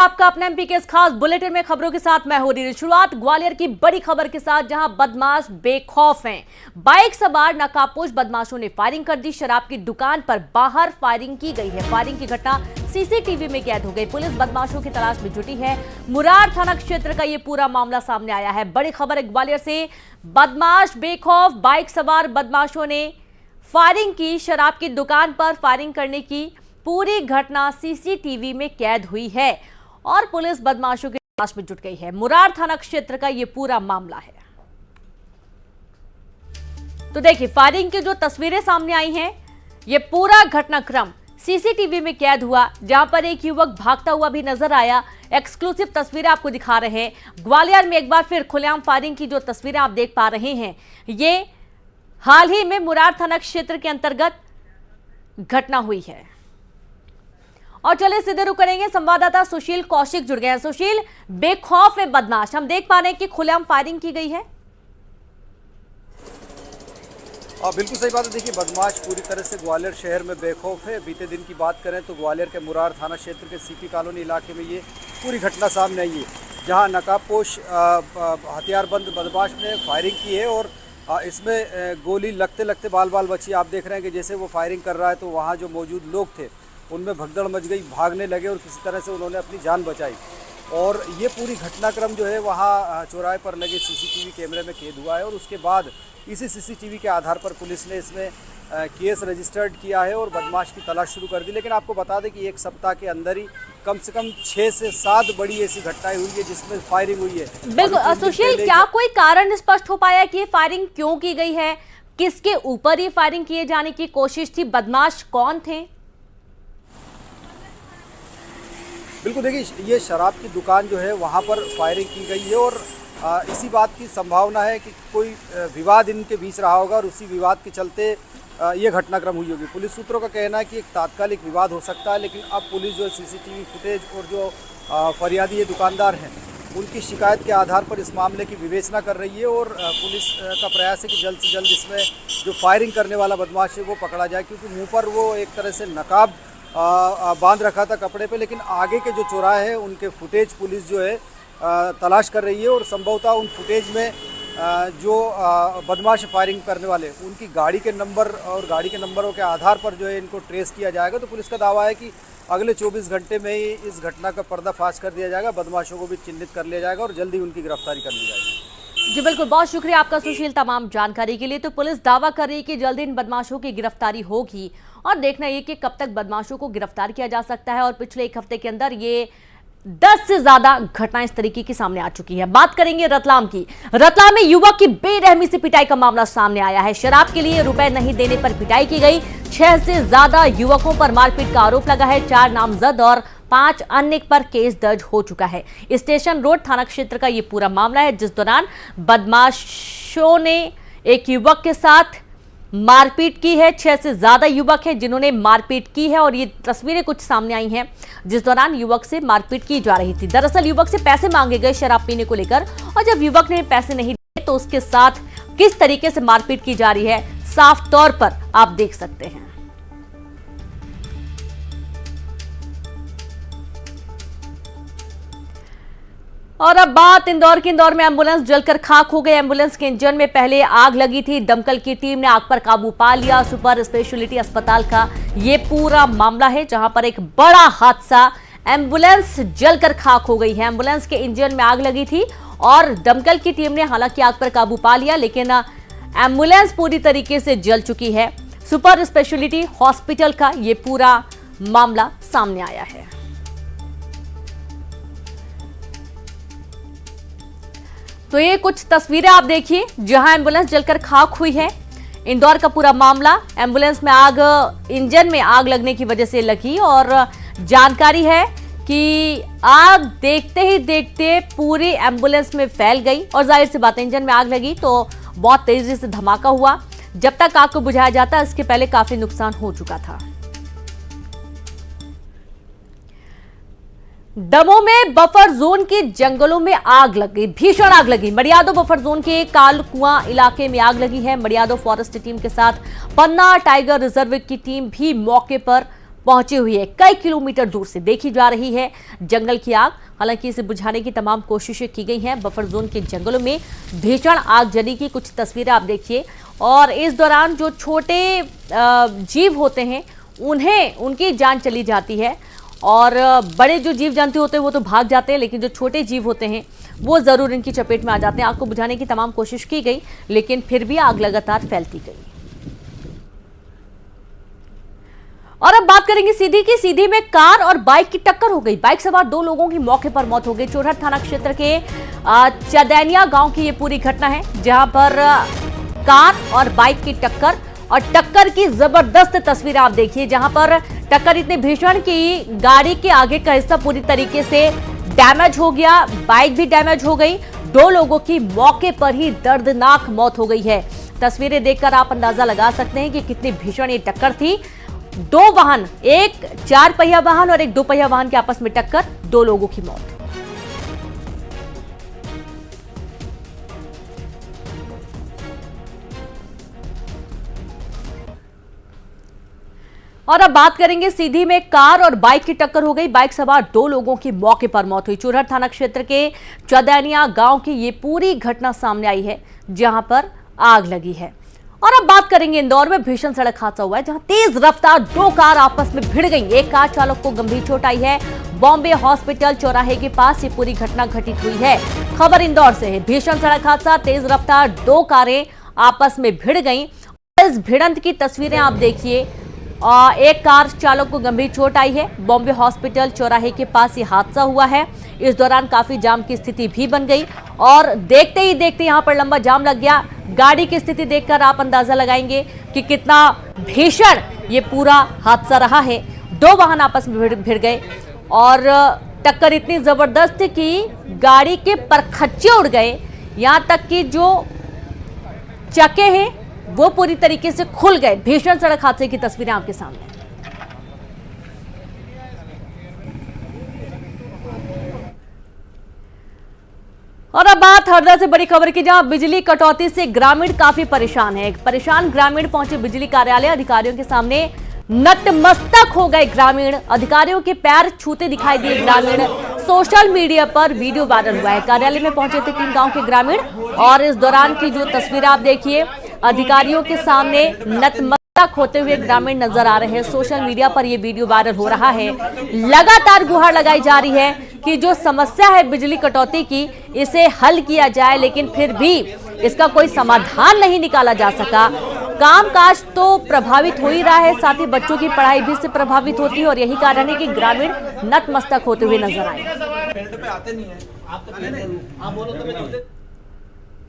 आपका अपना एमपी के इस खास बुलेटिन में खबरों के साथ मैं हो रही हूं शुरुआत ग्वालियर की बड़ी खबर के साथ, जहां बदमाश बेखौफ हैं। बाइक सवार नकाबपोश बदमाशों ने फायरिंग कर दी। शराब की दुकान पर बाहर फायरिंग की गई है। फायरिंग की घटना सीसीटीवी में कैद हो गई। पुलिस बदमाशों की तलाश में जुटी है। मुरार थाना क्षेत्र का यह पूरा मामला सामने आया है। बड़ी खबर है ग्वालियर से। बदमाश बेखौफ बाइक सवार बदमाशों ने फायरिंग की। शराब की दुकान पर फायरिंग करने की पूरी घटना सीसीटीवी में कैद हुई है और पुलिस बदमाशों की तलाश में जुट गई है। मुरार थाना क्षेत्र का यह पूरा मामला है। तो देखिए, फायरिंग की जो तस्वीरें सामने आई हैं, यह पूरा घटनाक्रम सीसीटीवी में कैद हुआ, जहां पर एक युवक भागता हुआ भी नजर आया। एक्सक्लूसिव तस्वीरें आपको दिखा रहे हैं। ग्वालियर में एक बार फिर खुलेआम फायरिंग की जो तस्वीरें आप देख पा रहे हैं, ये हाल ही में मुरार थाना क्षेत्र के अंतर्गत घटना हुई है। और चलिए सीधे रुक करेंगे, संवाददाता सुशील कौशिक जुड़ गए हैं। सुशील, बेखौफ है बदमाश, हम देख पा रहे हैं कि खुलेआम फायरिंग की गई है। बिल्कुल सही बात है। देखिए, बदमाश पूरी तरह से ग्वालियर शहर में बेखौफ है। बीते दिन की बात करें तो ग्वालियर के मुरार थाना क्षेत्र के सीपी कॉलोनी इलाके में ये पूरी घटना सामने आई है, जहां नकाबपोश हथियारबंद बदमाश ने फायरिंग की है और इसमें गोली लगते लगते बाल बाल बची। आप देख रहे हैं कि जैसे वो फायरिंग कर रहा है तो वहाँ जो मौजूद लोग थे उनमें भगदड़ मच गई, भागने लगे और किसी तरह से उन्होंने अपनी जान बचाई। और ये पूरी घटनाक्रम जो है वहाँ चौराहे पर लगे सीसीटीवी कैमरे में कैद हुआ है और उसके बाद इसी सीसीटीवी के आधार पर पुलिस ने इसमें केस रजिस्टर्ड किया है और बदमाश की तलाश शुरू कर दी। लेकिन आपको बता दें कि एक सप्ताह के अंदर ही कम से कम 6 से 7 बड़ी ऐसी घटनाएं हुई है जिसमें फायरिंग हुई है। बिल्कुल सुशील, क्या कोई कारण स्पष्ट हो पाया कि ये फायरिंग क्यों की गई है? किसके ऊपर ये फायरिंग किए जाने की कोशिश थी? बदमाश कौन थे? बिल्कुल, देखिए, ये शराब की दुकान जो है वहाँ पर फायरिंग की गई है और इसी बात की संभावना है कि कोई विवाद इनके बीच रहा होगा और उसी विवाद के चलते ये घटनाक्रम हुई होगी। पुलिस सूत्रों का कहना है कि एक तात्कालिक विवाद हो सकता है, लेकिन अब पुलिस जो सीसीटीवी फुटेज और जो फरियादी ये दुकानदार हैं उनकी शिकायत के आधार पर इस मामले की विवेचना कर रही है और पुलिस का प्रयास है कि जल्द से जल्द इसमें जो फायरिंग करने वाला बदमाश है वो पकड़ा जाए, क्योंकि मुँह पर वो एक तरह से नकाब बांध रखा था कपड़े पे, लेकिन आगे के जो चौराहे हैं उनके फुटेज पुलिस जो है तलाश कर रही है और संभवतः उन फुटेज में जो बदमाश फायरिंग करने वाले उनकी गाड़ी के नंबर और गाड़ी के नंबरों के आधार पर जो है इनको ट्रेस किया जाएगा। तो पुलिस का दावा है कि अगले 24 घंटे में ही इस घटना का पर्दाफाश कर दिया जाएगा, बदमाशों को भी चिन्हित कर लिया जाएगा और जल्दी उनकी गिरफ्तारी कर ली जाएगी। जी बिल्कुल, बहुत शुक्रिया आपका सुशील तमाम जानकारी के लिए। तो पुलिस दावा कर रही है कि जल्दी इन बदमाशों की गिरफ्तारी होगी और देखना ये कि कब तक बदमाशों को गिरफ्तार किया जा सकता है। और पिछले एक हफ्ते के अंदर ये 10 से ज्यादा घटनाएं इस तरीके की सामने आ चुकी है। बात करेंगे रतलाम की। रतलाम में युवक की बेरहमी से पिटाई का मामला सामने आया है। शराब के लिए रुपए नहीं देने पर पिटाई की गई। 6 से ज्यादा युवकों पर मारपीट का आरोप लगा है। 4 नामजद और 5 अन्य पर केस दर्ज हो चुका है। स्टेशन रोड थाना क्षेत्र का यह पूरा मामला है, जिस दौरान बदमाशों ने एक युवक के साथ मारपीट की है। 6 से ज्यादा युवक हैं जिन्होंने मारपीट की है और ये तस्वीरें कुछ सामने आई हैं जिस दौरान युवक से मारपीट की जा रही थी। दरअसल युवक से पैसे मांगे गए शराब पीने को लेकर, और जब युवक ने पैसे नहीं दिए तो उसके साथ किस तरीके से मारपीट की जा रही है साफ तौर पर आप देख सकते हैं। और अब बात इंदौर की। इंदौर में एम्बुलेंस जलकर खाक हो गई। एम्बुलेंस के इंजन में पहले आग लगी थी। दमकल की टीम ने आग पर काबू पा लिया। सुपर स्पेशलिटी अस्पताल का ये पूरा मामला है, जहां पर एक बड़ा हादसा, एम्बुलेंस जलकर खाक हो गई है। एम्बुलेंस के इंजन में आग लगी थी और दमकल की टीम ने हालांकि आग पर काबू पा लिया, लेकिन एम्बुलेंस पूरी तरीके से जल चुकी है। सुपर स्पेशलिटी हॉस्पिटल का ये पूरा मामला सामने आया है। तो ये कुछ तस्वीरें आप देखिए जहां एम्बुलेंस जलकर खाक हुई है। इंदौर का पूरा मामला, एम्बुलेंस में आग, इंजन में आग लगने की वजह से लगी और जानकारी है कि आग देखते ही देखते पूरी एम्बुलेंस में फैल गई और जाहिर सी बात है, इंजन में आग लगी तो बहुत तेजी से धमाका हुआ। जब तक आग को बुझाया जाता इसके पहले काफी नुकसान हो चुका था। दमोह में बफर जोन के जंगलों में आग लग गई, भीषण आग लगी। मड़ियादो बफर जोन के काल कुआं इलाके में आग लगी है। मड़ियादो फॉरेस्ट टीम के साथ पन्ना टाइगर रिजर्व की टीम भी मौके पर पहुंची हुई है, कई किलोमीटर दूर से देखी जा रही है जंगल की आग। हालांकि इसे बुझाने की तमाम कोशिशें की गई हैं। बफर जोन के जंगलों में भीषण आगजनी की कुछ तस्वीरें आप देखिए। और इस दौरान जो छोटे जीव होते हैं उनकी जान चली जाती है, और बड़े जो जीव जंतु होते हैं वो तो भाग जाते हैं, लेकिन जो छोटे जीव होते हैं वो जरूर इनकी चपेट में आ जाते हैं। आग को बुझाने की तमाम कोशिश की गई, लेकिन फिर भी आग लगातार फैलती गई। और अब बात करेंगे सीधी की। सीधी में कार और बाइक की टक्कर हो गई। बाइक सवार 2 लोगों की मौके पर मौत हो गई। चोरहट थाना क्षेत्र के चदैनिया गांव की ये पूरी घटना है, जहां पर कार और बाइक की टक्कर, और टक्कर की जबरदस्त तस्वीर आप देखिए, जहां पर टक्कर इतनी भीषण की गाड़ी के आगे का हिस्सा पूरी तरीके से डैमेज हो गया, बाइक भी डैमेज हो गई। 2 लोगों की मौके पर ही दर्दनाक मौत हो गई है। तस्वीरें देखकर आप अंदाजा लगा सकते हैं कि कितनी भीषण ये टक्कर थी। 2 वाहन, एक 4 पहिया वाहन और एक 2 पहिया वाहन के आपस में टक्कर, 2 लोगों की मौत। और अब बात करेंगे सीधी में कार और बाइक की टक्कर हो गई। बाइक सवार 2 लोगों की मौके पर मौत हुई। चोरहट थाना क्षेत्र के चदैनिया गांव की ये पूरी घटना सामने आई है, जहां पर आग लगी है। और अब बात करेंगे इंदौर में भीषण सड़क हादसा हुआ है, जहां तेज रफ्तार 2 कार आपस में भिड़ गई। एक कार चालक को गंभीर चोट आई है। बॉम्बे हॉस्पिटल चौराहे के पास ये पूरी घटना घटित हुई है। खबर इंदौर से है। भीषण सड़क हादसा, तेज रफ्तार 2 कारें आपस में भिड़ गई। इस भिड़ंत की तस्वीरें आप देखिए। एक कार चालक को गंभीर चोट आई है। बॉम्बे हॉस्पिटल चौराहे के पास ये हादसा हुआ है। इस दौरान काफी जाम की स्थिति भी बन गई, और देखते ही देखते यहां पर लंबा जाम लग गया। गाड़ी की स्थिति देखकर आप अंदाजा लगाएंगे कि कितना भीषण ये पूरा हादसा रहा है। 2 वाहन आपस में भिड़ गए, और टक्कर इतनी जबरदस्त कि गाड़ी के परखच्चे उड़ गए। यहां तक कि जो चक्के हैं वो पूरी तरीके से खुल गए। भीषण सड़क हादसे की तस्वीरें आपके सामने। और अब बात हरदा से बड़ी खबर की, जहां बिजली कटौती से ग्रामीण काफी परेशान है। परेशान ग्रामीण पहुंचे बिजली कार्यालय। अधिकारियों के सामने नतमस्तक हो गए ग्रामीण। अधिकारियों के पैर छूते दिखाई दिए ग्रामीण। सोशल मीडिया पर वीडियो वायरल हुआ है। कार्यालय में पहुंचे थे 3 गांव के ग्रामीण, और इस दौरान की जो तस्वीर आप देखिए, अधिकारियों के सामने नतमस्तक होते हुए ग्रामीण नजर आ रहे हैं। सोशल मीडिया पर यह वीडियो वायरल हो रहा है। लगातार गुहार लगाई जा रही है कि जो समस्या है बिजली कटौती की, इसे हल किया जाए, लेकिन फिर भी इसका कोई समाधान नहीं निकाला जा सका। कामकाज तो प्रभावित हो ही रहा है, साथ ही बच्चों की पढ़ाई भी इससे प्रभावित होती है, और यही कारण है कि ग्रामीण नतमस्तक होते हुए नजर आए।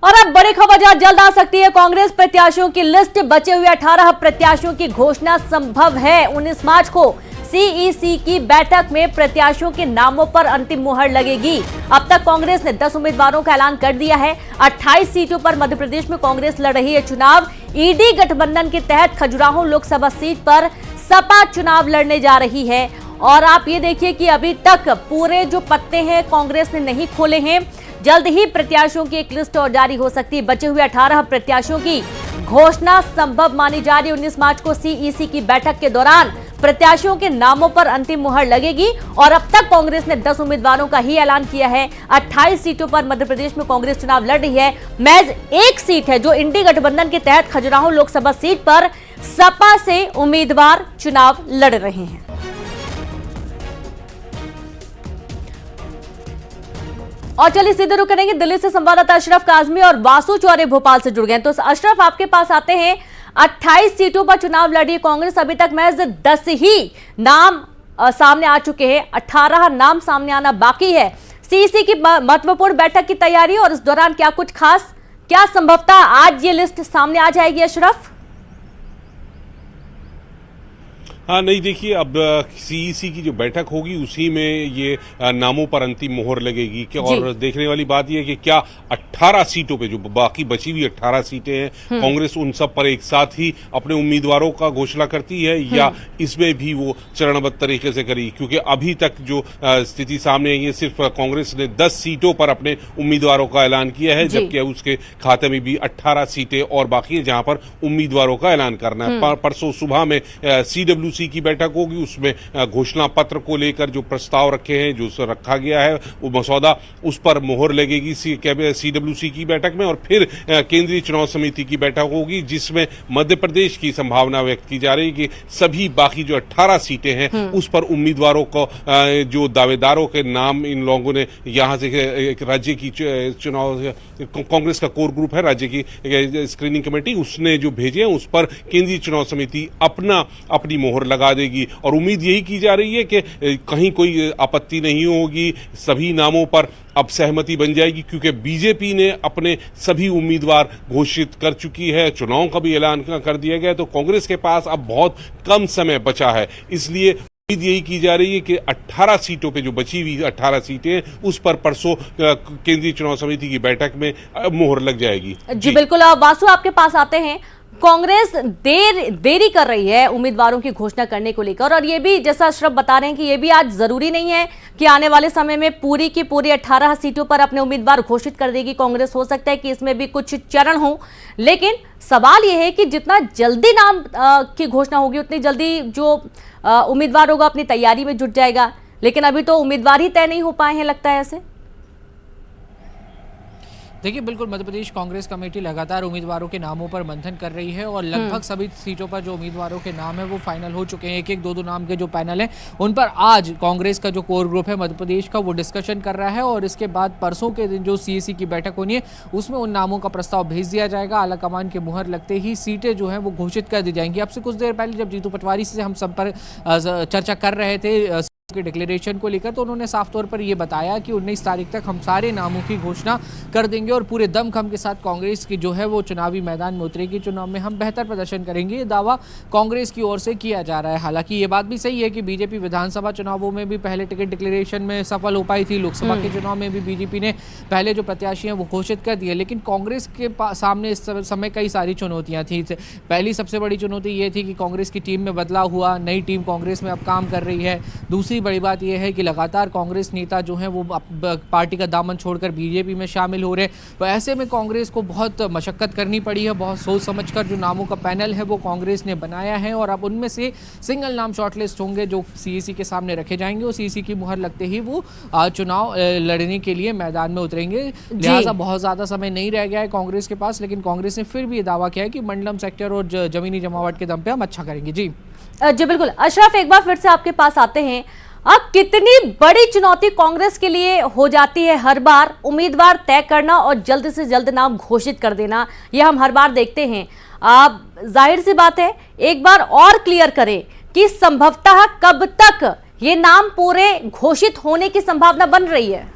और अब बड़ी खबर जहां जल्द आ सकती है। कांग्रेस प्रत्याशियों की लिस्ट, बचे हुए 18 प्रत्याशियों की घोषणा संभव है। 19 मार्च को सीईसी की बैठक में प्रत्याशियों के नामों पर अंतिम मुहर लगेगी। अब तक कांग्रेस ने 10 उम्मीदवारों का ऐलान कर दिया है। 28 सीटों पर मध्य प्रदेश में कांग्रेस लड़ रही है चुनाव। ईडी गठबंधन के तहत खजुराहो लोकसभा सीट पर सपा चुनाव लड़ने जा रही है। और आप ये देखिए कि अभी तक पूरे जो पत्ते हैं कांग्रेस ने नहीं खोले हैं। जल्द ही प्रत्याशियों की एक लिस्ट और जारी हो सकती है। बचे हुए 18 प्रत्याशियों की घोषणा संभव मानी जा रही है। 19 मार्च को सीईसी की बैठक के दौरान प्रत्याशियों के नामों पर अंतिम मुहर लगेगी, और अब तक कांग्रेस ने 10 उम्मीदवारों का ही ऐलान किया है। 28 सीटों पर मध्य प्रदेश में कांग्रेस चुनाव लड़ रही है। महज एक सीट है जो इंडी गठबंधन के तहत खजुराहो लोकसभा सीट पर सपा से उम्मीदवार चुनाव लड़ रहे हैं। और चलिए सीधे रुक करेंगे दिल्ली से। संवाददाता अशरफ काजमी और वासु चौरे भोपाल से जुड़ गए। तो अशरफ, आपके पास आते हैं। 28 सीटों पर चुनाव लड़ी कांग्रेस, अभी तक महज 10 ही नाम सामने आ चुके हैं। 18 नाम सामने आना बाकी है। सीईसी की महत्वपूर्ण बैठक की तैयारी, और इस दौरान क्या कुछ खास, क्या संभवतः आज ये लिस्ट सामने आ जाएगी अशरफ? हाँ, नहीं, देखिए, अब सीईसी की जो बैठक होगी उसी में ये नामों पर अंतिम मोहर लगेगी। क्या और देखने वाली बात यह है कि क्या 18 सीटों पे, जो बाकी बची हुई 18 सीटें हैं, कांग्रेस उन सब पर एक साथ ही अपने उम्मीदवारों का घोषणा करती है, या इसमें भी वो चरणबद्ध तरीके से करी? क्योंकि अभी तक जो स्थिति सामने आई है, सिर्फ कांग्रेस ने 10 सीटों पर अपने उम्मीदवारों का ऐलान किया है, जबकि उसके खाते में भी 18 सीटें और बाकी है जहां पर उम्मीदवारों का ऐलान करना है। परसों सुबह में CWC CWC की बैठक होगी, उसमें घोषणा पत्र को लेकर जो प्रस्ताव रखे हैं, जो रखा गया है वो मसौदा, उस पर मोहर लगेगी CWC की बैठक में। और फिर केंद्रीय चुनाव समिति की बैठक होगी, जिसमें मध्य प्रदेश की संभावना व्यक्त की जा रही है कि सभी बाकी जो 18 सीटें हैं उस पर उम्मीदवारों को, जो दावेदारों के नाम इन लोगों ने यहां से एक राज्य की चुनाव, कांग्रेस का कोर ग्रुप है राज्य की स्क्रीनिंग कमेटी, उसने जो भेजे हैं उस पर केंद्रीय चुनाव समिति अपनी मोहर लगा देगी। और उम्मीद यही की जा रही है कि कहीं कोई आपत्ति नहीं होगी, सभी नामों पर अब सहमति बन जाएगी, क्योंकि बीजेपी ने अपने सभी उम्मीदवार घोषित कर चुकी है, चुनाव का भी ऐलान कर दिया गया। तो कांग्रेस के पास अब बहुत कम समय बचा है, इसलिए उम्मीद यही की जा रही है कि 18 सीटों पे जो बची हुई 18 सीटें, उस पर परसों केंद्रीय चुनाव समिति की बैठक में मोहर लग जाएगी। जी बिल्कुल। वासु, आपके पास आते हैं। कांग्रेस देरी कर रही है उम्मीदवारों की घोषणा करने को लेकर, और ये भी जैसा अशरफ बता रहे हैं कि ये भी आज जरूरी नहीं है कि आने वाले समय में पूरी की पूरी 18 सीटों पर अपने उम्मीदवार घोषित कर देगी कांग्रेस। हो सकता है कि इसमें भी कुछ चरण हो, लेकिन सवाल यह है कि जितना जल्दी नाम की घोषणा होगी उतनी जल्दी जो उम्मीदवार होगा अपनी तैयारी में जुट जाएगा। लेकिन अभी तो उम्मीदवार ही तय नहीं हो पाए हैं, लगता है ऐसे। देखिए, बिल्कुल मध्य प्रदेश कांग्रेस कमेटी लगातार उम्मीदवारों के नामों पर मंथन कर रही है और लगभग सभी सीटों पर जो उम्मीदवारों के नाम है वो फाइनल हो चुके हैं। एक एक दो नाम के जो पैनल है उन पर आज कांग्रेस का जो कोर ग्रुप है मध्य प्रदेश का वो डिस्कशन कर रहा है, और इसके बाद परसों के दिन जो CEC की बैठक होनी है उसमें उन नामों का प्रस्ताव भेज दिया जाएगा। आलाकमान के मुहर लगते ही सीटें जो हैं वो घोषित कर दी जाएंगी। अब से कुछ देर पहले जब जीतू पटवारी से हम संपर्क चर्चा कर रहे थे के डिक्लेरेशन को लेकर, तो उन्होंने साफ तौर पर यह बताया कि 19 तारीख तक हम सारे नामों की घोषणा कर देंगे और पूरे दमखम के साथ कांग्रेस की जो है वो चुनावी मैदान में उतरेगी। चुनाव में हम बेहतर प्रदर्शन करेंगे, ये दावा कांग्रेस की ओर से किया जा रहा है। हालांकि ये बात भी सही है कि बीजेपी विधानसभा चुनावों में भी पहले टिकट डिक्लेरेशन में सफल हो पाई थी, लोकसभा के चुनाव में भी बीजेपी ने पहले जो प्रत्याशी हैं वो घोषित कर दिए, लेकिन कांग्रेस के सामने इस समय कई सारी चुनौतियां थी। पहली सबसे बड़ी चुनौती ये थी कि कांग्रेस की टीम में बदलाव हुआ, नई टीम कांग्रेस में अब काम कर रही है। दूसरी बड़ी बात यह है कि लगातार कांग्रेस नेता जो हैं वो पार्टी का दामन छोड़कर बीजेपी में शामिल हो रहे हैं। तो ऐसे में कांग्रेस को बहुत मशक्कत करनी पड़ी है, बहुत सोच समझकर जो नामों का पैनल है वो कांग्रेस ने बनाया है, और अब उनमें से सिंगल नाम शॉर्टलिस्ट होंगे जो CEC के सामने रखे जाएंगे, और CEC की मुहर लगते ही वो चुनाव लड़ने के लिए मैदान में उतरेंगे। लिहाजा बहुत ज़्यादा समय नहीं रह गया है कांग्रेस के पास, लेकिन कांग्रेस ने फिर भी ये दावा किया है कि मंडलम सेक्टर और जमीनी जमावट के दम पे हम अच्छा करेंगे। जी बिल्कुल। अशरफ, एक बार फिर से आपके पास आते हैं। अब कितनी बड़ी चुनौती कांग्रेस के लिए हो जाती है हर बार उम्मीदवार तय करना और जल्द से जल्द नाम घोषित कर देना, यह हम हर बार देखते हैं। अब जाहिर सी बात है, एक बार और क्लियर करें कि संभवतः कब तक ये नाम पूरे घोषित होने की संभावना बन रही है।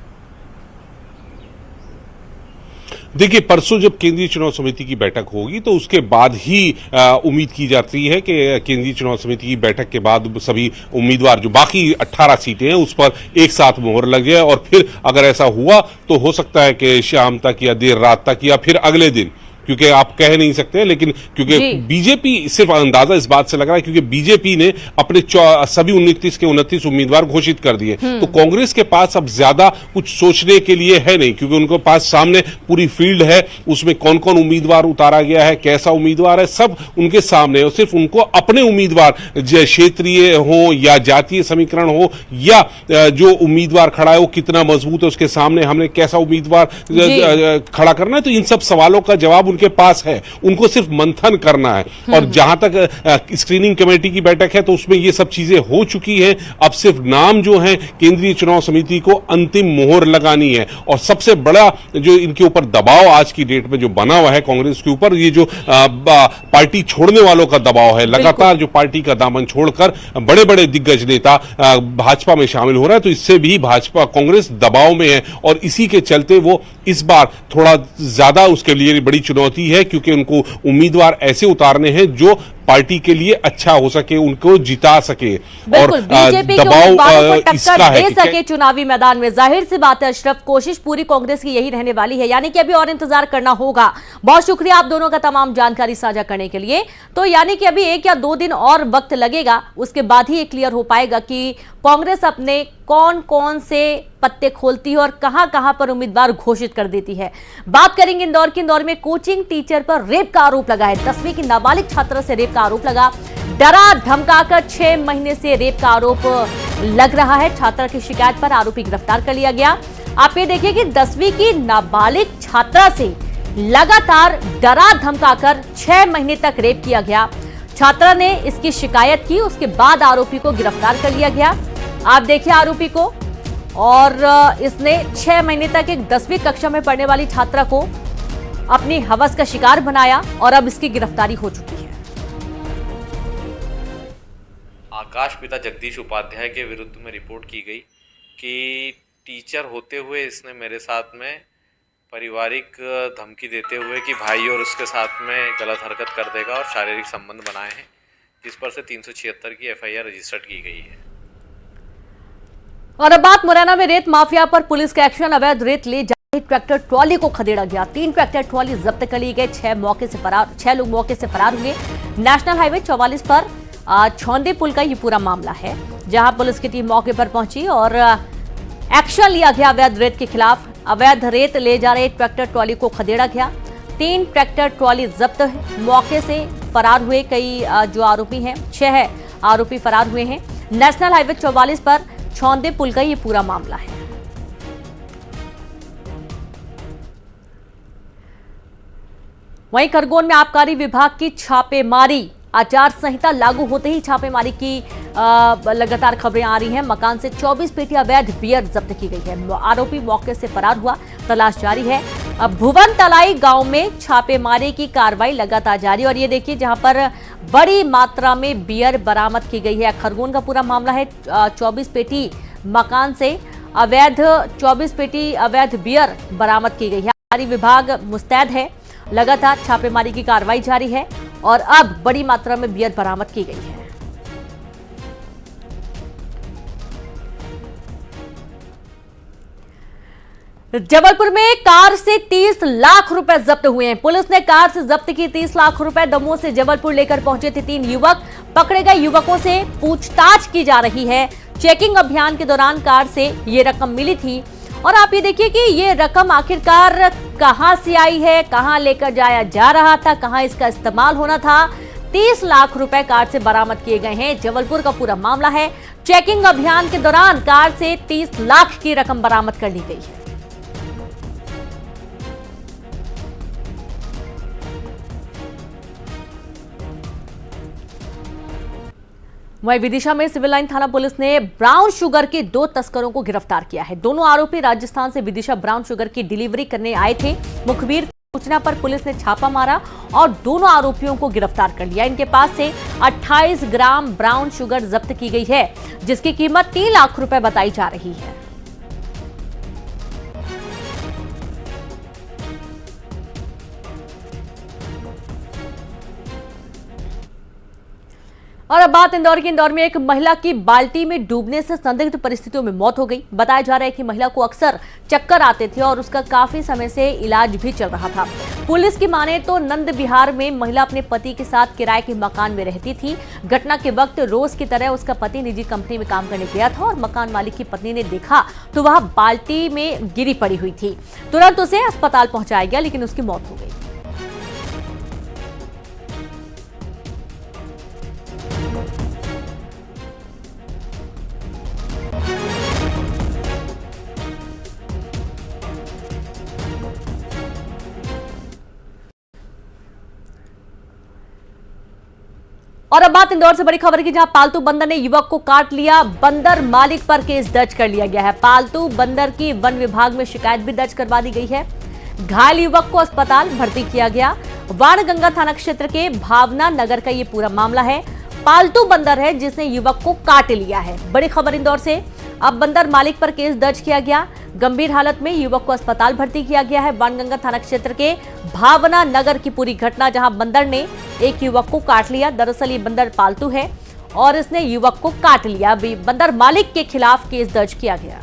देखिए, परसों जब केंद्रीय चुनाव समिति की बैठक होगी तो उसके बाद ही उम्मीद की जाती है कि केंद्रीय चुनाव समिति की बैठक के बाद सभी उम्मीदवार जो बाकी 18 सीटें हैं उस पर एक साथ मोहर लग जाए, और फिर अगर ऐसा हुआ तो हो सकता है कि शाम तक या देर रात तक या फिर अगले दिन, क्योंकि आप कह नहीं सकते, लेकिन क्योंकि बीजेपी सिर्फ अंदाजा इस बात से लग रहा है क्योंकि बीजेपी ने अपने सभी 29 के 29 उम्मीदवार घोषित कर दिए, तो कांग्रेस के पास अब ज्यादा कुछ सोचने के लिए है नहीं, क्योंकि उनके पास सामने पूरी फील्ड है, उसमें कौन कौन उम्मीदवार उतारा गया है, कैसा उम्मीदवार है, सब उनके सामने है। और सिर्फ उनको अपने उम्मीदवार क्षेत्रीय हो या जातीय समीकरण हो या जो उम्मीदवार खड़ा है वो कितना मजबूत है, उसके सामने हमने कैसा उम्मीदवार खड़ा करना है, तो इन सब सवालों का जवाब उनके पास है, उनको सिर्फ मंथन करना है। और जहां तक स्क्रीनिंग कमेटी की बैठक है तो उसमें ये सब चीजें हो चुकी हैं, अब सिर्फ नाम जो है केंद्रीय चुनाव समिति को अंतिम मोहर लगानी है। और सबसे बड़ा जो इनके ऊपर दबाव आज की डेट में जो बना हुआ है कांग्रेस के ऊपर, ये जो पार्टी छोड़ने वालों का दबाव है, लगातार जो पार्टी का दामन छोड़कर बड़े बड़े दिग्गज नेता भाजपा में शामिल हो रहा है, तो इससे भी भाजपा कांग्रेस दबाव में है, और इसी के चलते वो इस बार थोड़ा ज्यादा उसके लिए बड़ी चुनौती है, क्योंकि उनको उम्मीदवार ऐसे उतारने हैं जो पार्टी के लिए अच्छा हो सके, उनको जिता सके और दबाव इसका है दे सके चुनावी मैदान में। जाहिर सी बात है अशरफ, कोशिश पूरी कांग्रेस की यही रहने वाली है, यानी कि अभी और इंतजार करना होगा। बहुत शुक्रिया आप दोनों का तमाम जानकारी साझा करने के लिए। तो यानी कि अभी 1 या 2 दिन और वक्त लगेगा, उसके बाद ही ये क्लियर हो पाएगा कि कांग्रेस अपने कौन कौन से पत्ते खोलती है और कहां कहां पर उम्मीदवार घोषित कर देती है। बात करेंगे इंदौर की। इंदौर में कोचिंग टीचर पर रेप का आरोप लगा है। 10वीं की नाबालिग छात्रा से रेप का आरोप लगा। डरा धमकाकर 6 महीने से रेप का आरोप लग रहा है। छात्रा की शिकायत पर आरोपी गिरफ्तार कर लिया गया। आप ये देखिए कि 10वीं की नाबालिग छात्रा से लगातार डरा धमकाकर 6 महीने तक रेप किया गया। छात्रा ने इसकी शिकायत की, उसके बाद आरोपी को गिरफ्तार कर लिया गया। आप देखिए आरोपी को, और इसने 6 महीने तक एक 10वीं कक्षा में पढ़ने वाली छात्रा को अपनी हवस का शिकार बनाया और अब इसकी गिरफ्तारी हो चुकी है। आकाश पिता जगदीश उपाध्याय के विरुद्ध में रिपोर्ट की गई कि टीचर होते हुए इसने मेरे साथ में पारिवारिक धमकी देते हुए कि भाई और उसके साथ में गलत हरकत कर देगा और शारीरिक संबंध बनाए हैं, जिस पर से 376 की एफआईआर रजिस्टर्ड की गई है। और अब बात मुरैना में रेत माफिया पर पुलिस का एक्शन। अवैध रेत ले जा रही ट्रैक्टर ट्रॉली को खदेड़ा गया। 3 ट्रैक्टर ट्रॉली जब्त कर ली गए। 6 लोग मौके से फरार हुए। नेशनल हाईवे 44 पर छौंदे पुल का ये पूरा मामला है, जहां पुलिस की टीम मौके पर पहुंची और एक्शन लिया गया अवैध रेत के खिलाफ। अवैध रेत ले जा रहे ट्रैक्टर ट्रॉली को खदेड़ा गया। 3 ट्रैक्टर ट्रॉली जब्त है। मौके से फरार हुए कई जो आरोपी हैं, 6 आरोपी फरार हुए हैं। नेशनल हाईवे 44 पर छौंदे पुल का ये पूरा मामला है। वहीं खरगोन में आबकारी विभाग की छापेमारी। आचार संहिता लागू होते ही छापेमारी की लगातार खबरें आ रही हैं। मकान से 24 पेटी अवैध बियर जब्त की गई है। आरोपी मौके से फरार हुआ, तलाश जारी है। अब भुवन तलाई गांव में छापेमारी की कार्रवाई लगातार जारी। और ये देखिए जहां पर बड़ी मात्रा में बियर बरामद की गई है। खरगोन का पूरा मामला है। 24 पेटी मकान से अवैध 24 पेटी अवैध बियर बरामद की गई है। आबकारी विभाग मुस्तैद है, लगातार छापेमारी की कार्रवाई जारी है और अब बड़ी मात्रा में बियर बरामद की गई है। जबलपुर में कार से 30 लाख रुपए जब्त हुए हैं। पुलिस ने कार से जब्त की 30 लाख रुपए। दमोह से जबलपुर लेकर पहुंचे थे 3 युवक। पकड़े गए युवकों से पूछताछ की जा रही है। चेकिंग अभियान के दौरान कार से ये रकम मिली थी। और आप ये देखिए कि ये रकम आखिरकार कहां से आई है, कहां लेकर जाया जा रहा था, कहां इसका इस्तेमाल होना था। 30 लाख रुपए कार से बरामद किए गए हैं। जबलपुर का पूरा मामला है। चेकिंग अभियान के दौरान कार से 30 लाख की रकम बरामद कर ली गई है। वहीं विदिशा में सिविल लाइन थाना पुलिस ने ब्राउन शुगर के 2 तस्करों को गिरफ्तार किया है। दोनों आरोपी राजस्थान से विदिशा ब्राउन शुगर की डिलीवरी करने आए थे। मुखबिर सूचना पर पुलिस ने छापा मारा और दोनों आरोपियों को गिरफ्तार कर लिया। इनके पास से 28 ग्राम ब्राउन शुगर जब्त की गई है, जिसकी कीमत 3 लाख रुपए बताई जा रही है। और अब बात इंदौर की। इंदौर में एक महिला की बाल्टी में डूबने से संदिग्ध परिस्थितियों में मौत हो गई। बताया जा रहा है कि महिला को अक्सर चक्कर आते थे और उसका काफी समय से इलाज भी चल रहा था। पुलिस की माने तो नंद विहार में महिला अपने पति के साथ किराए के मकान में रहती थी। घटना के वक्त रोज की तरह उसका पति निजी कंपनी में काम करने गया था और मकान मालिक की पत्नी ने देखा तो वह बाल्टी में गिरी पड़ी हुई थी। तुरंत उसे अस्पताल पहुंचाया गया, लेकिन उसकी मौत हो गई। और अब बात इंदौर से बड़ी खबर की, जहां पालतू बंदर ने युवक को काट लिया। बंदर मालिक पर केस दर्ज कर लिया गया है। पालतू बंदर की वन विभाग में शिकायत भी दर्ज करवा दी गई है। घायल युवक को अस्पताल भर्ती किया गया। वाणगंगा थाना क्षेत्र के भावना नगर का ये पूरा मामला है। पालतू बंदर है जिसने युवक को काट लिया है। बड़ी खबर इंदौर से। अब बंदर मालिक पर केस दर्ज किया गया। गंभीर हालत में युवक को अस्पताल भर्ती किया गया है। वाणगंगा थाना क्षेत्र के भावना नगर की पूरी घटना, जहां बंदर ने एक युवक को काट लिया। दरअसल ये बंदर पालतू है और इसने युवक को काट लिया। अभी बंदर मालिक के खिलाफ केस दर्ज किया गया।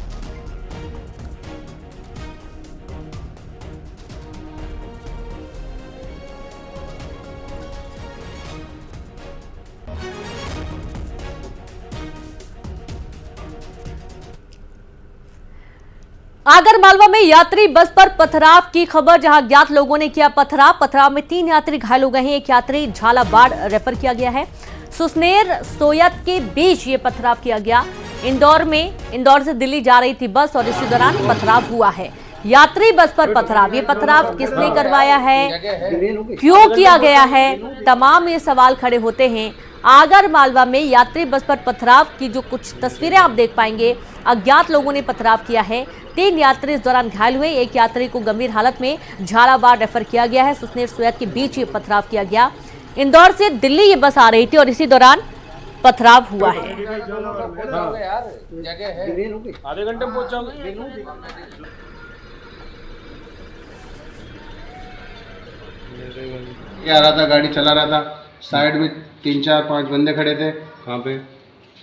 आगरमालवा में यात्री बस पर पथराव की खबर, जहां अज्ञात लोगों ने किया पथराव में 3 यात्री घायल हो गए हैं। एक यात्री झालावाड़ रेफर किया गया है। सुसनेर सोयत के बीच ये पथराव किया गया। इंदौर से दिल्ली जा रही थी बस और इसी दौरान पथराव हुआ है। यात्री बस पर पथराव, ये पथराव किसने करवाया है, क्यों किया गया है, तमाम ये सवाल खड़े होते हैं। आगरमालवा में यात्री बस पर पथराव की जो कुछ तस्वीरें आप देख पाएंगे, अज्ञात लोगों ने पथराव किया है। 3 यात्री इस दौरान घायल हुए। एक यात्री को गंभीर हालत में झालावाड़ रेफर किया गया है। सुसनेर सोयत के बीच ये पथराव किया गया। इंदौर से दिल्ली ये बस आ रही थी और इसी दौरान पथराव हुआ है। आधे घंटे में पहुंच जाओगे। आ रहा था, गाड़ी चला रहा था, साइड में 3, 4, 5 बंदे खड़े थे। कहाँ पे?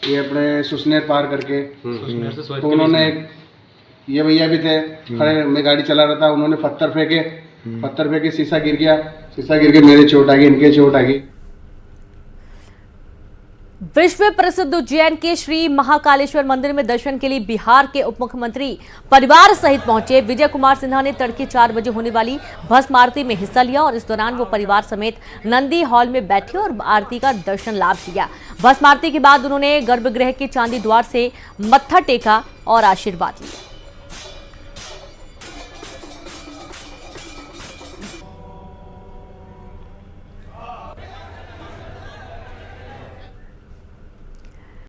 ये अपने सुसनेर पार करके, तो उन्होंने ये भैया भी थे खड़े, मैं गाड़ी चला रहा था, उन्होंने पत्थर फेंके, शीशा गिर के मेरे चोट आ गई, इनके चोट आ गई। विश्व प्रसिद्ध उज्जैन के श्री महाकालेश्वर मंदिर में दर्शन के लिए बिहार के उप मुख्यमंत्री परिवार सहित पहुंचे। विजय कुमार सिन्हा ने तड़के 4 बजे होने वाली भस्म आरती में हिस्सा लिया और इस दौरान वो परिवार समेत नंदी हॉल में बैठे और आरती का दर्शन लाभ किया। भस्म आरती के बाद उन्होंने गर्भगृह के चांदी द्वार से मत्था टेका और आशीर्वाद लिया।